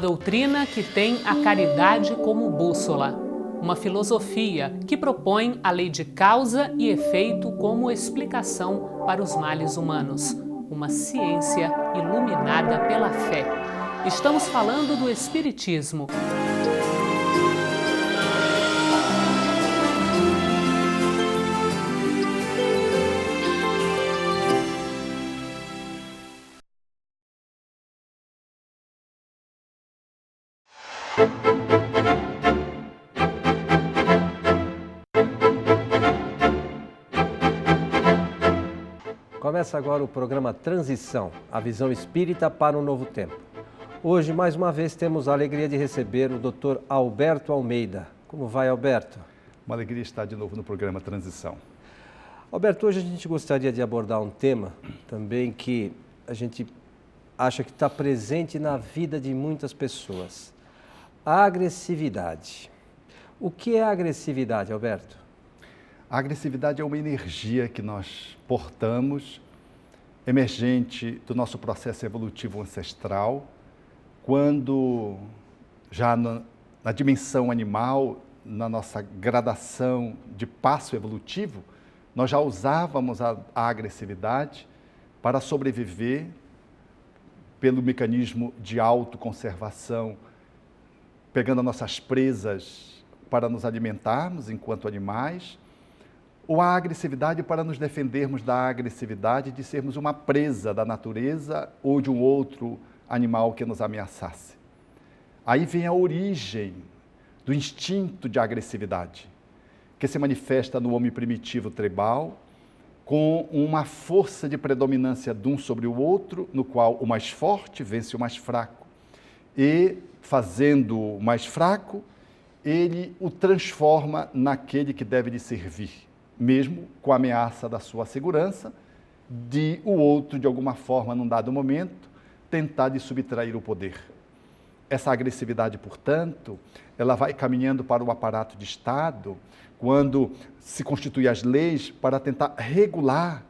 doutrina que tem a caridade como bússola. Uma filosofia que propõe a lei de causa e efeito como explicação para os males humanos. Uma ciência iluminada pela fé. Estamos falando do Espiritismo. Começa agora o programa Transição, a visão espírita para um novo tempo. Hoje, mais uma vez, temos a alegria de receber o Dr. Alberto Almeida. Como vai, Alberto? Uma alegria estar de novo no programa Transição. Alberto, hoje a gente gostaria de abordar um tema também que a gente acha que está presente na vida de muitas pessoas. A agressividade. O que é a agressividade, Alberto? A agressividade é uma energia que nós portamos, emergente do nosso processo evolutivo ancestral, quando já na dimensão animal, na nossa gradação de passo evolutivo, nós já usávamos a agressividade para sobreviver pelo mecanismo de autoconservação, pegando as nossas presas para nos alimentarmos enquanto animais, ou a agressividade para nos defendermos da agressividade de sermos uma presa da natureza ou de um outro animal que nos ameaçasse. Aí vem a origem do instinto de agressividade, que se manifesta no homem primitivo tribal, com uma força de predominância de um sobre o outro, no qual o mais forte vence o mais fraco. E, fazendo o mais fraco, ele o transforma naquele que deve lhe servir, mesmo com a ameaça da sua segurança, de o outro, de alguma forma, num dado momento, tentar lhe subtrair o poder. Essa agressividade, portanto, ela vai caminhando para o aparato de Estado, quando se constituem as leis para tentar regular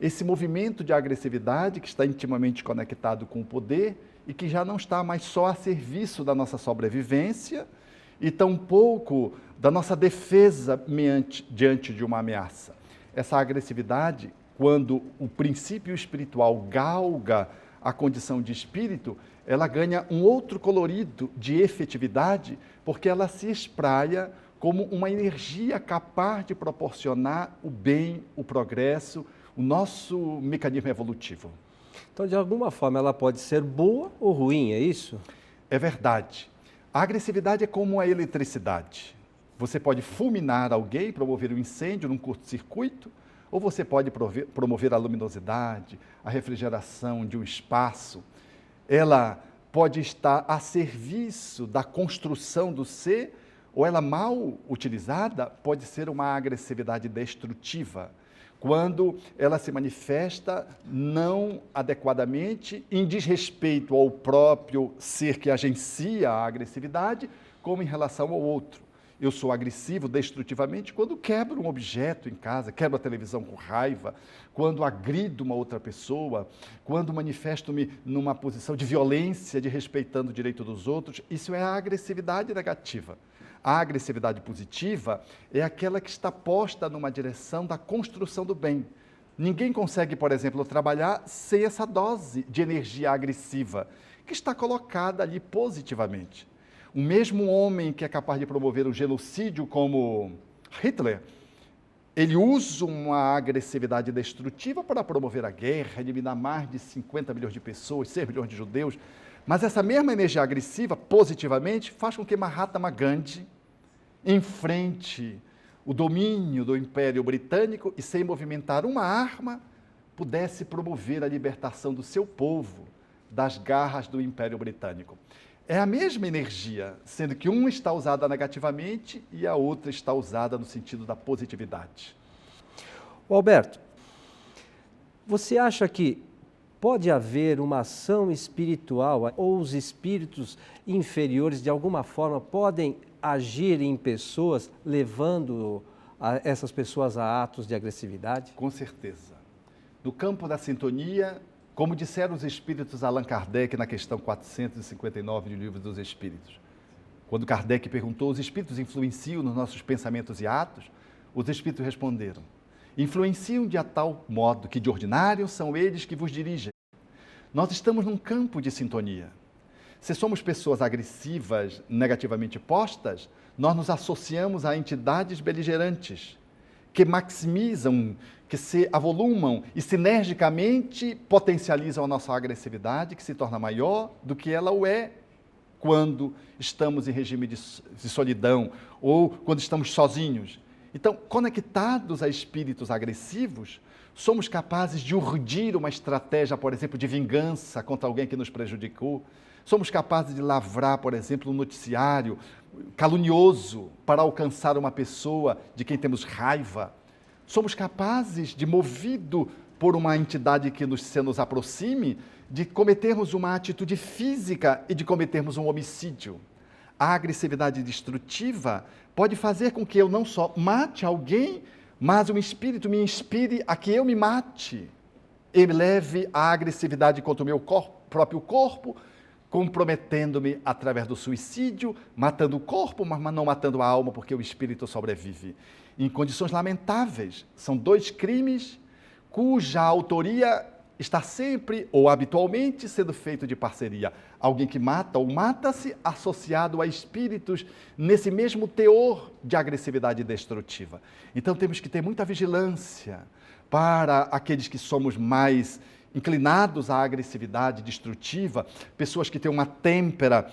esse movimento de agressividade que está intimamente conectado com o poder e que já não está mais só a serviço da nossa sobrevivência e tampouco da nossa defesa diante de uma ameaça. Essa agressividade, quando o princípio espiritual galga a condição de espírito, ela ganha um outro colorido de efetividade, porque ela se espraia como uma energia capaz de proporcionar o bem, o progresso, o nosso mecanismo evolutivo. Então, de alguma forma, ela pode ser boa ou ruim, é isso? É verdade. A agressividade é como a eletricidade. Você pode fulminar alguém, promover um incêndio num curto-circuito, ou você pode promover a luminosidade, a refrigeração de um espaço. Ela pode estar a serviço da construção do ser, ou ela, mal utilizada, pode ser uma agressividade destrutiva, quando ela se manifesta não adequadamente, em desrespeito ao próprio ser que agencia a agressividade, como em relação ao outro. Eu sou agressivo destrutivamente quando quebro um objeto em casa, quebro a televisão com raiva, quando agrido uma outra pessoa, quando manifesto-me numa posição de violência, de respeitando o direito dos outros. Isso é a agressividade negativa. A agressividade positiva é aquela que está posta numa direção da construção do bem. Ninguém consegue, por exemplo, trabalhar sem essa dose de energia agressiva, que está colocada ali positivamente. O mesmo homem que é capaz de promover um genocídio como Hitler, ele usa uma agressividade destrutiva para promover a guerra, eliminar mais de 50 milhões de pessoas, 6 milhões de judeus. Mas essa mesma energia agressiva, positivamente, faz com que Mahatma Gandhi enfrente o domínio do Império Britânico e, sem movimentar uma arma, pudesse promover a libertação do seu povo das garras do Império Britânico. É a mesma energia, sendo que uma está usada negativamente e a outra está usada no sentido da positividade. Alberto, você acha que pode haver uma ação espiritual ou os espíritos inferiores, de alguma forma, podem agir em pessoas, levando essas pessoas a atos de agressividade? Com certeza. No campo da sintonia, Como disseram os espíritos Allan Kardec na questão 459 do Livro dos Espíritos. Quando Kardec perguntou, os espíritos influenciam nos nossos pensamentos e atos? Os espíritos responderam, influenciam de a tal modo que de ordinário são eles que vos dirigem. Nós estamos num campo de sintonia. Se somos pessoas agressivas, negativamente postas, nós nos associamos a entidades beligerantes, que maximizam, que se avolumam e sinergicamente potencializam a nossa agressividade, que se torna maior do que ela o é quando estamos em regime de solidão ou quando estamos sozinhos. Então, conectados a espíritos agressivos, somos capazes de urdir uma estratégia, por exemplo, de vingança contra alguém que nos prejudicou. Somos capazes de lavrar, por exemplo, um noticiário calunioso para alcançar uma pessoa de quem temos raiva. Somos capazes de, movido por uma entidade que se nos aproxime, de cometermos uma atitude física e de cometermos um homicídio. A agressividade destrutiva pode fazer com que eu não só mate alguém, mas um espírito me inspire a que eu me mate. Ele leve a agressividade contra o meu próprio corpo, comprometendo-me através do suicídio, matando o corpo, mas não matando a alma, porque o espírito sobrevive. Em condições lamentáveis, são 2 crimes cuja autoria está sempre ou habitualmente sendo feito de parceria. Alguém que mata ou mata-se associado a espíritos nesse mesmo teor de agressividade destrutiva. Então temos que ter muita vigilância para aqueles que somos mais inclinados à agressividade destrutiva, pessoas que têm uma têmpera,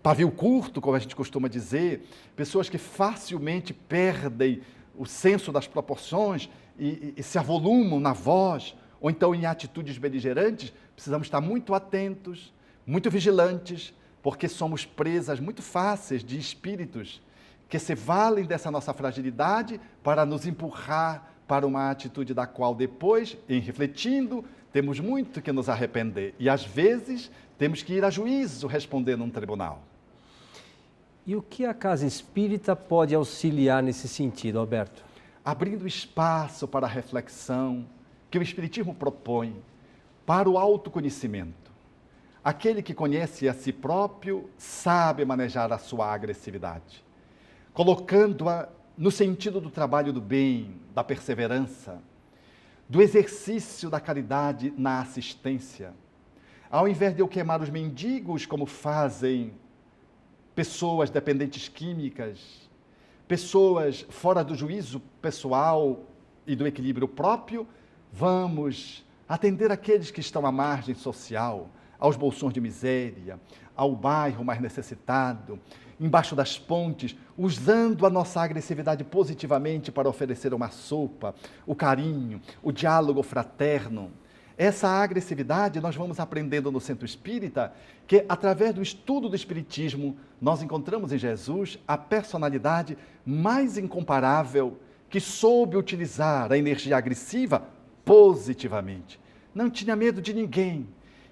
pavio curto, como a gente costuma dizer, pessoas que facilmente perdem o senso das proporções e se avolumam na voz, ou então em atitudes beligerantes. Precisamos estar muito atentos, muito vigilantes, porque somos presas muito fáceis de espíritos que se valem dessa nossa fragilidade para nos empurrar para uma atitude da qual depois, em refletindo, temos muito que nos arrepender. E às vezes temos que ir a juízo responder num tribunal. E o que a casa espírita pode auxiliar nesse sentido, Alberto? Abrindo espaço para a reflexão que o Espiritismo propõe para o autoconhecimento. Aquele que conhece a si próprio sabe manejar a sua agressividade, colocando-a no sentido do trabalho do bem, da perseverança, do exercício da caridade na assistência. Ao invés de eu queimar os mendigos, como fazem pessoas dependentes químicas, pessoas fora do juízo pessoal e do equilíbrio próprio, vamos atender aqueles que estão à margem social, aos bolsões de miséria, ao bairro mais necessitado, embaixo das pontes, usando a nossa agressividade positivamente para oferecer uma sopa, o carinho, o diálogo fraterno. Essa agressividade nós vamos aprendendo no Centro Espírita, que através do estudo do Espiritismo, nós encontramos em Jesus a personalidade mais incomparável que soube utilizar a energia agressiva positivamente. Não tinha medo de ninguém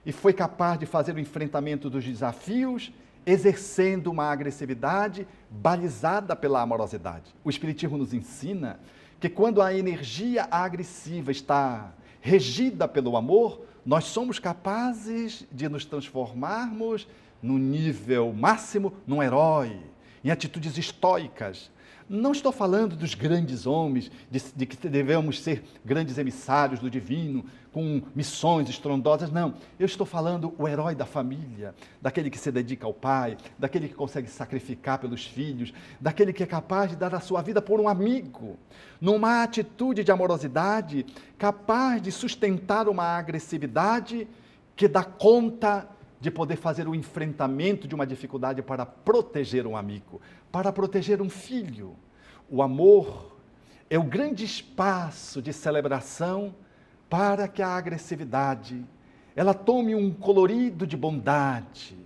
e foi capaz de fazer o enfrentamento dos desafios, exercendo uma agressividade balizada pela amorosidade. O Espiritismo nos ensina que quando a energia agressiva está regida pelo amor, nós somos capazes de nos transformarmos no nível máximo, num herói, em atitudes estoicas. Não estou falando dos grandes homens, de que devemos ser grandes emissários do divino, com missões estrondosas, não. Eu estou falando o herói da família, daquele que se dedica ao pai, daquele que consegue sacrificar pelos filhos, daquele que é capaz de dar a sua vida por um amigo, numa atitude de amorosidade, capaz de sustentar uma agressividade que dá conta de poder fazer o enfrentamento de uma dificuldade para proteger um amigo, para proteger um filho. O amor é o grande espaço de celebração para que a agressividade ela tome um colorido de bondade,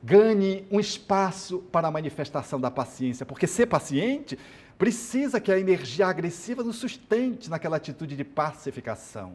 ganhe um espaço para a manifestação da paciência, porque ser paciente precisa que a energia agressiva nos sustente naquela atitude de pacificação,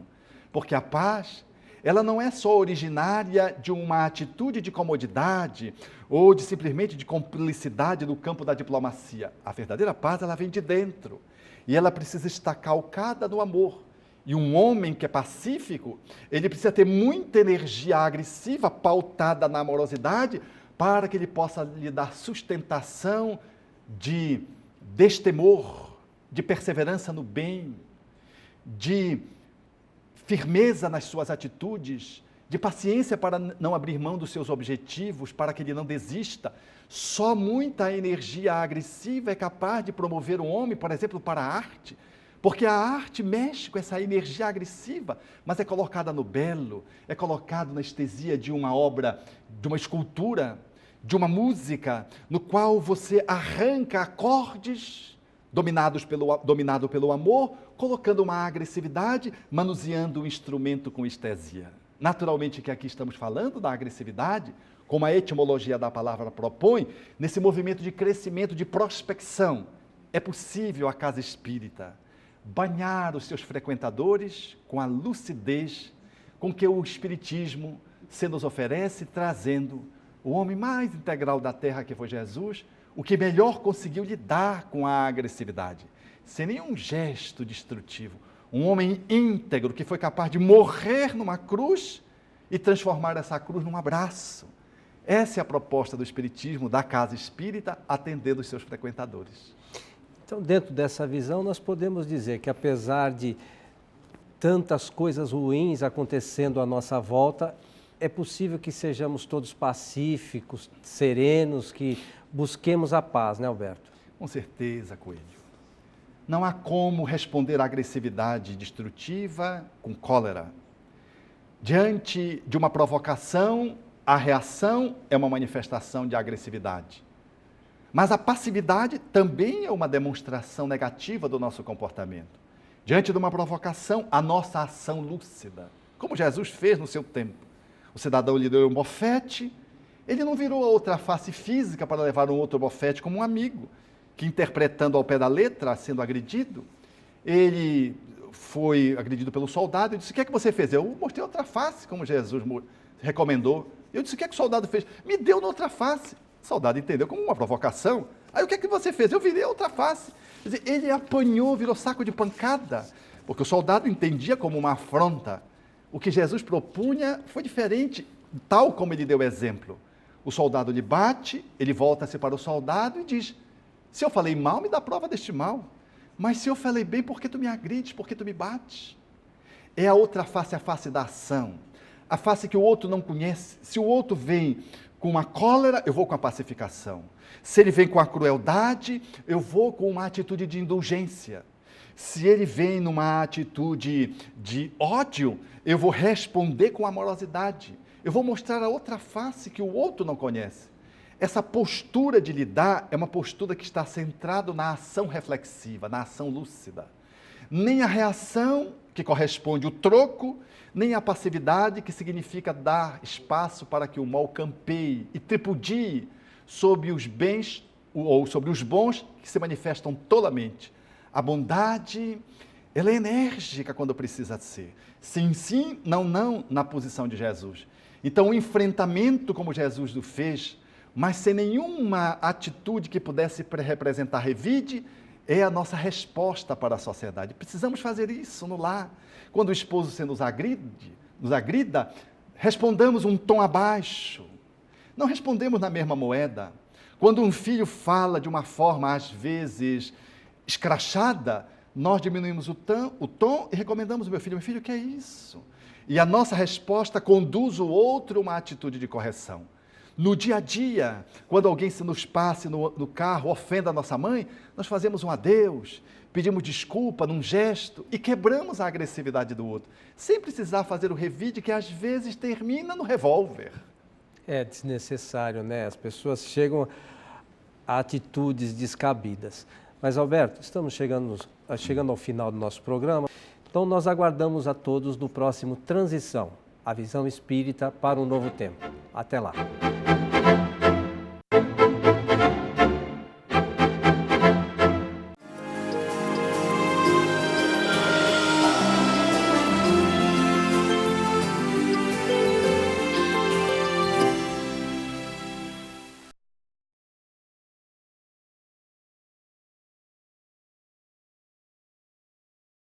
porque a paz ela não é só originária de uma atitude de comodidade ou de simplesmente de cumplicidade no campo da diplomacia. A verdadeira paz, ela vem de dentro e ela precisa estar calcada no amor. E um homem que é pacífico, ele precisa ter muita energia agressiva pautada na amorosidade para que ele possa lhe dar sustentação de destemor, de perseverança no bem, de firmeza nas suas atitudes, de paciência para não abrir mão dos seus objetivos, para que ele não desista. Só muita energia agressiva é capaz de promover um homem, por exemplo, para a arte, porque a arte mexe com essa energia agressiva, mas é colocada no belo, é colocado na estesia de uma obra, de uma escultura, de uma música, no qual você arranca acordes dominado pelo amor, colocando uma agressividade, manuseando o instrumento com estesia. Naturalmente que aqui estamos falando da agressividade, como a etimologia da palavra propõe, nesse movimento de crescimento, de prospecção. É possível a casa espírita banhar os seus frequentadores com a lucidez com que o Espiritismo se nos oferece, trazendo o homem mais integral da Terra, que foi Jesus, o que melhor conseguiu lidar com a agressividade, sem nenhum gesto destrutivo. Um homem íntegro que foi capaz de morrer numa cruz e transformar essa cruz num abraço. Essa é a proposta do Espiritismo, da casa espírita, atendendo os seus frequentadores. Então, dentro dessa visão, nós podemos dizer que, apesar de tantas coisas ruins acontecendo à nossa volta, é possível que sejamos todos pacíficos, serenos, que busquemos a paz, né, Alberto? Com certeza, Coelho. Não há como responder à agressividade destrutiva com cólera. Diante de uma provocação, a reação é uma manifestação de agressividade. Mas a passividade também é uma demonstração negativa do nosso comportamento. Diante de uma provocação, a nossa ação lúcida, como Jesus fez no seu tempo. O cidadão lhe deu um bofete, ele não virou a outra face física para levar um outro bofete como um amigo, que interpretando ao pé da letra, sendo agredido, ele foi agredido pelo soldado e disse: o que é que você fez? Eu mostrei outra face, como Jesus recomendou. Eu disse: o que é que o soldado fez? Me deu na outra face. O soldado entendeu como uma provocação. Aí o que é que você fez? Eu virei a outra face. Quer dizer, ele apanhou, virou saco de pancada, porque o soldado entendia como uma afronta. O que Jesus propunha foi diferente, tal como ele deu exemplo. O soldado lhe bate, ele volta-se para o soldado e diz: se eu falei mal, me dá prova deste mal. Mas se eu falei bem, por que tu me agrides? Por que tu me bates? É a outra face, a face da ação. A face que o outro não conhece. Se o outro vem com a cólera, eu vou com a pacificação. Se ele vem com a crueldade, eu vou com uma atitude de indulgência. Se ele vem numa atitude de ódio, eu vou responder com amorosidade. Eu vou mostrar a outra face que o outro não conhece. Essa postura de lidar é uma postura que está centrada na ação reflexiva, na ação lúcida. Nem a reação, que corresponde ao troco, nem a passividade, que significa dar espaço para que o mal campeie e tripudie sobre os bens ou sobre os bons que se manifestam tolamente. A bondade, ela é enérgica quando precisa ser. Sim, sim, não, não, na posição de Jesus. Então, o enfrentamento como Jesus o fez, mas sem nenhuma atitude que pudesse representar revide, é a nossa resposta para a sociedade. Precisamos fazer isso no lar. Quando o esposo se nos agrida, respondamos um tom abaixo. Não respondemos na mesma moeda. Quando um filho fala de uma forma, às vezes, escrachada, nós diminuímos o tom e recomendamos ao meu filho: o que é isso? E a nossa resposta conduz o outro a uma atitude de correção. No dia a dia, quando alguém se nos passe no carro, ofenda a nossa mãe, nós fazemos um adeus, pedimos desculpa num gesto e quebramos a agressividade do outro, sem precisar fazer o revide que às vezes termina no revólver. É desnecessário, né? As pessoas chegam a atitudes descabidas. Mas, Alberto, estamos chegando ao final do nosso programa, então nós aguardamos a todos no próximo Transição, a visão espírita para um novo tempo. Até lá!